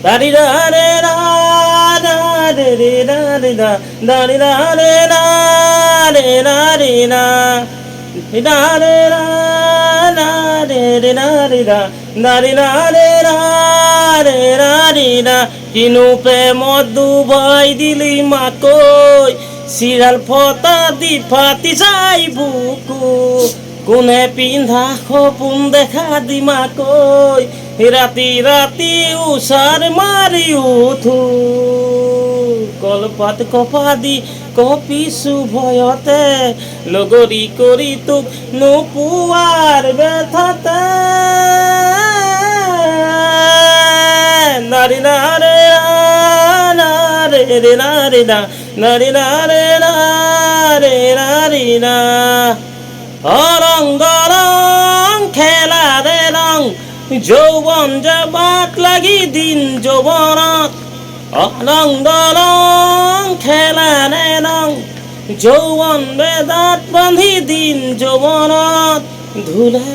দারি রা রে রা রা রে রে রা রে রা দারি রা রে রা রে রা রে রা রা রে রা রা রে রে রা রে রা দারি রা রে রা রে রা রে রা কিনু প্রেমত ডুবাই দিলি মাকৈ চিৰাল ফটা দি ফাটি যায় বুকু কোনে পিন্ধা সপোন দেখা দি মাকৈ ৰাতি ৰাতি উচাৰ মাৰি উঠো কলপাত কপা দি কপিছো ভয়তে লগৰী কৰি তোক নোপোৱাৰ বেথাতে নাৰী নাৰে নাৰে ৰে নাৰে না নাৰী নাৰে নাৰে নাৰী না রং রং খেলা রে রং যৌবন যাবাত লাগি দিন যৌবনত রং রং খেলা রে রং যৌবন বেদাত বান্ধি দিন যৌবনত ধুলে